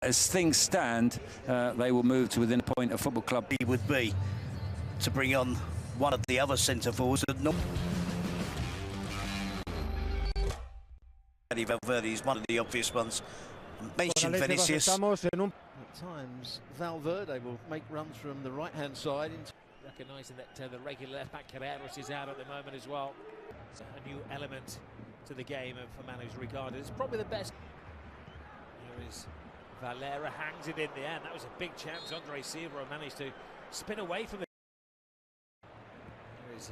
As things stand, they will move to within a point of Football Club. He would be to bring on one of the other centre forwards. Valverde is one of the obvious ones. Mentioned Vinicius. At times, Valverde will make runs from the right-hand side. Recognising that the regular left-back Carvajal is out at the moment as well. It's a new element to the game for man who's regarded as probably the best. Here is Valera, hangs it in the end. That was a big chance. Andre Silva managed to spin away from it. Here is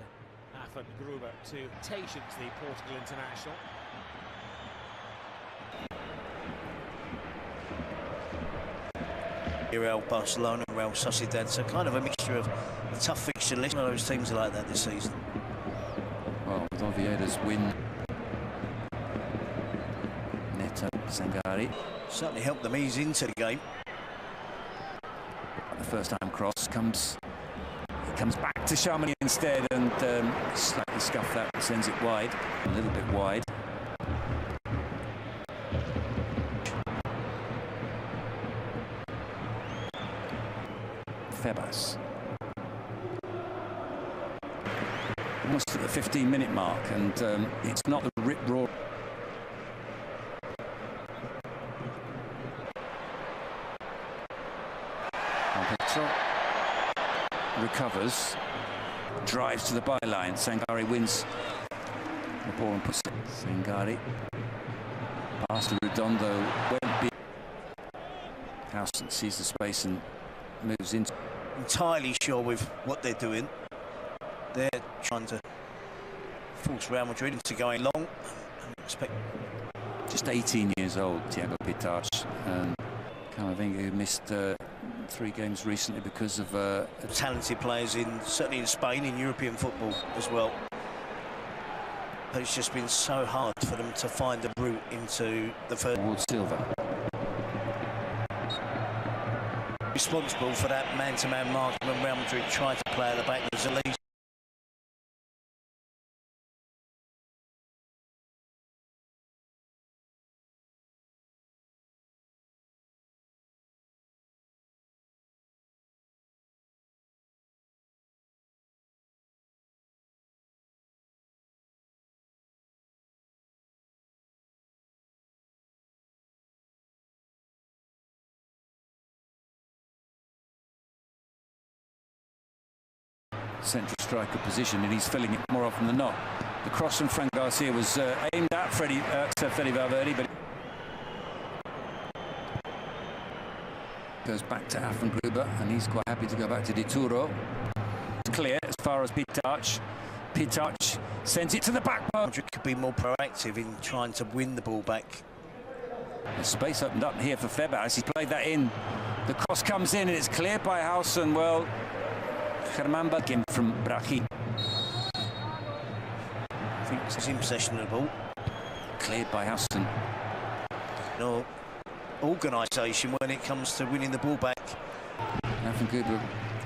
Gruber to Tations, the Portugal international. Real Barcelona, Real Sociedad, so kind of a mixture of a tough fixture list. One of those teams are like that this season. Well, with Oviedo's win, Neto, Sangari. Certainly helped them ease into the game. The first time cross comes back to Tchouaméni instead, and slightly scuffed that, sends it wide, a little bit wide. Febas. Almost at the 15-minute mark, and it's not the rip-roar. Recovers, drives to the byline. Sangari wins the ball and puts it. Sangari pass to Redondo. Won't be. Housen sees the space and moves into. Entirely sure with what they're doing. They're trying to force Real Madrid into going long. And expect. Just 18 years old, Thiago Pitarch. Camavinga, who missed 3 games recently because of talented players certainly in Spain, in European football as well. But it's just been so hard for them to find a route into the first. Silva. Responsible for that man-to-man marking when Real Madrid tried to play at the back was at least. Central striker position, and he's filling it more often than not. The cross from Fran Garcia was aimed at Fede Valverde, but goes back to Gruber, and he's quite happy to go back to Dituro. It's clear as far as Pitarch. Pitarch sends it to the back post. Madrid could be more proactive in trying to win the ball back. The space opened up here for Febas. He played that in. The cross comes in, and it's cleared by Housen. Well, Germán Bagin from Brahim. I think he's in possession of the ball. Cleared by Housen. No organisation when it comes to winning the ball back.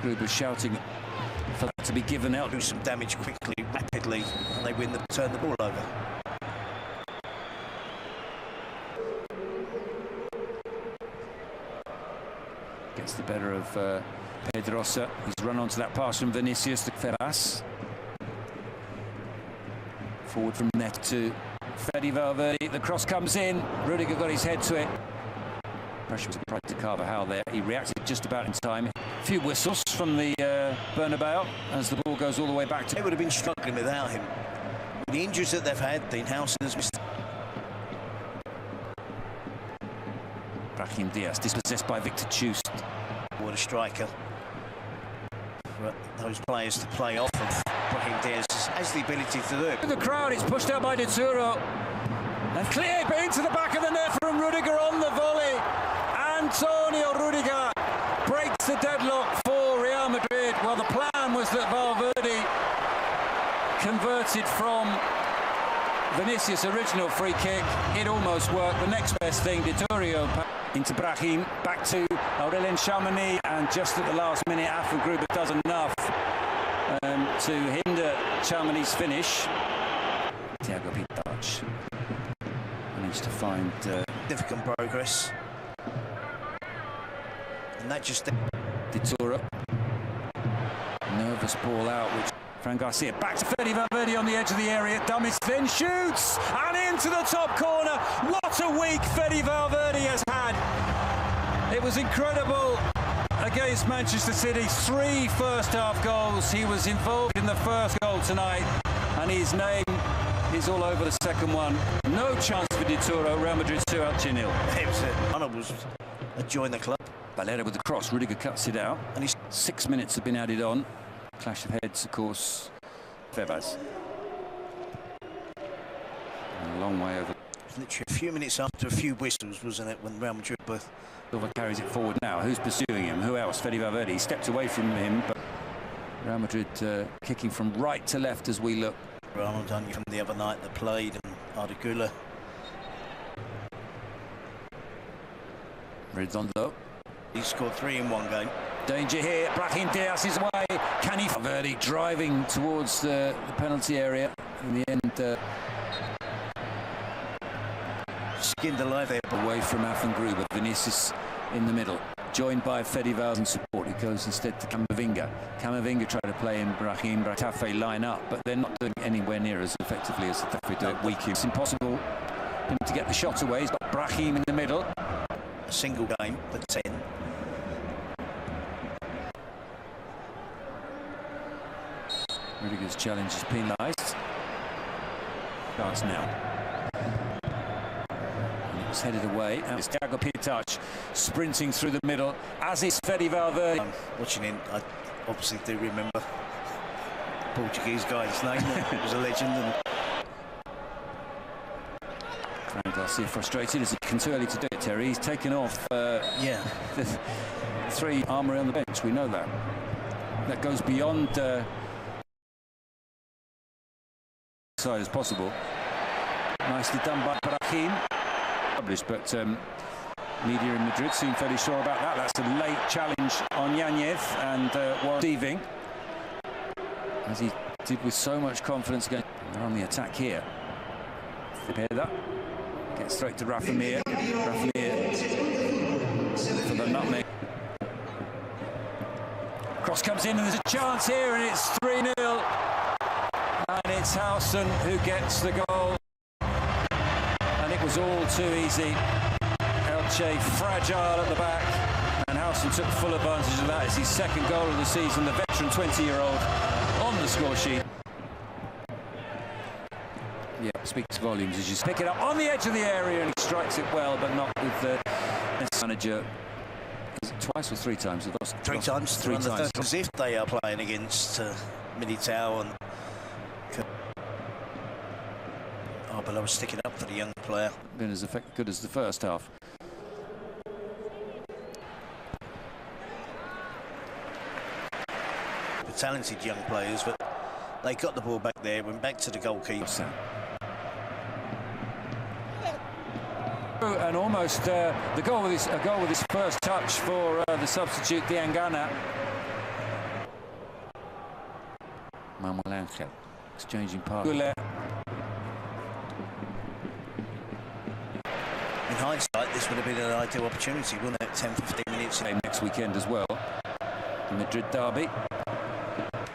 Gruber shouting for that to be given out. Do some damage quickly, rapidly, and they turn the ball over. Gets the better of Pedrosa. He's run onto that pass from Vinicius to Febas. Forward from net to Fede Valverde. The cross comes in. Rüdiger got his head to it. Pressure was applied to Carvajal there. He reacted just about in time. A few whistles from the Bernabeu as the ball goes all the way back to. They would have been struggling without him. The injuries that they've had, Dean Housen has missed. Brahim Díaz dispossessed by Victor Chust. What a striker. For those players to play off of Brahim Díaz has the ability to do it. The crowd is pushed out by Dituro and cleared into the back of the net from Rüdiger on the volley. Antonio Rüdiger breaks the deadlock for Real Madrid. Well, the plan was that Valverde converted from Vinicius' original free kick. It almost worked. The next best thing, Dituro into Brahim, back to Aurélien Tchouaméni, and just at the last minute, Gruber does enough to hinder Tchouaméni's finish. Thiago Pitarch managed to find significant progress. And that just... Dituro. Nervous ball out, which Fran Garcia back to Valverde on the edge of the area. Dummies then shoots and into the top corner. What a week Valverde has had. It was incredible against Manchester City. 3 first-half goals. He was involved in the first goal tonight, and his name is all over the second one. No chance for Dituro. Real Madrid 2, Elche 0. It was a joy in the club. Valera with the cross. Rüdiger cuts it out. And 6 minutes have been added on. Clash of heads, of course. Febas. A long way over. It was literally a few minutes after a few whistles, wasn't it, when Real Madrid both... Silva carries it forward now. Who's pursuing him? Who else? Valverde. He stepped away from him, but Real Madrid kicking from right to left as we look. Ronaldinho from the other night that played, and Arda Güler. Redondo. He scored 3 in one game. Danger here. Brahim Díaz is away. Can he? Valverde driving towards the penalty area. In the end, skinned alive there. Away from Gruber. Vinicius in the middle, joined by Federico in support. He goes instead to Camavinga. Camavinga tried to play in Brahim Tafe line up, but they're not doing anywhere near as effectively as Tafe do it week in. It's impossible for him to get the shot away. He's got Brahim in the middle. A single game for 10. Rüdiger's challenge is penalised. Chance now. And it was headed away. And it's Thiago Pitarch sprinting through the middle, as is Valverde. Watching him, I obviously do remember the Portuguese guy's name. It was a legend. And Fran Garcia frustrated as it's too early to do it, Terry. He's taken off the 3 armoury on the bench. We know that. That goes beyond side as possible. Nicely done by Brahim. Published, but media in Madrid seem fairly sure about that. That's a late challenge on Yanez, and was receiving, as he did with so much confidence. Again, they're on the attack here. Cepeda gets straight to Rafa Mir. Rafa Mir for the nutmeg. Cross comes in, and there's a chance here, and it's 3-0. And it's Howson who gets the goal. And it was all too easy. Elche fragile at the back. And Howson took full advantage of that. It's his second goal of the season. The veteran 20-year-old on the score sheet. Yeah, speaks volumes as you pick it up on the edge of the area, and he strikes it well, but not with the manager. Is it twice or 3 times? 3 times. 3 times. As if they are playing against Militao and Arbeloa was sticking up for the young player. Been as good as the first half. The talented young players, but they got the ball back there, went back to the goalkeeper. And almost a goal with his first touch for the substitute Diangana. Manuel Angel exchanging pass. Güler. In hindsight, this would have been an ideal opportunity, wouldn't it? 10-15 minutes. Next weekend as well. The Madrid derby.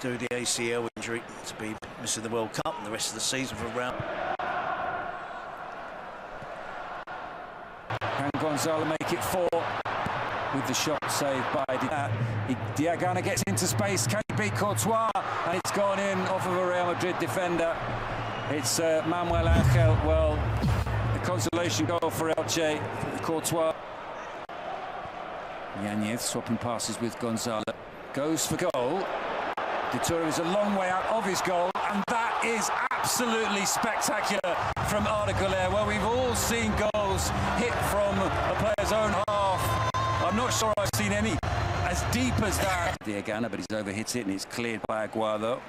Due to the ACL injury to be missing the World Cup and the rest of the season for round. Can Gonzalo make it 4 with the shot saved by Diagana gets into space. Can he beat Courtois? And it's gone in off of a Real Madrid defender. It's Manuel Angel. Well, the consolation goal for Elche. Courtois. Yanez swapping passes with Gonzalo. Goes for goal. Dituro is a long way out of his goal, and that is absolutely spectacular from Arda Güler. Well, we've all seen goals hit from a player's own half. I'm not sure I've seen any as deep as that. Diagana, but he's overhit it, and it's cleared by Aguado.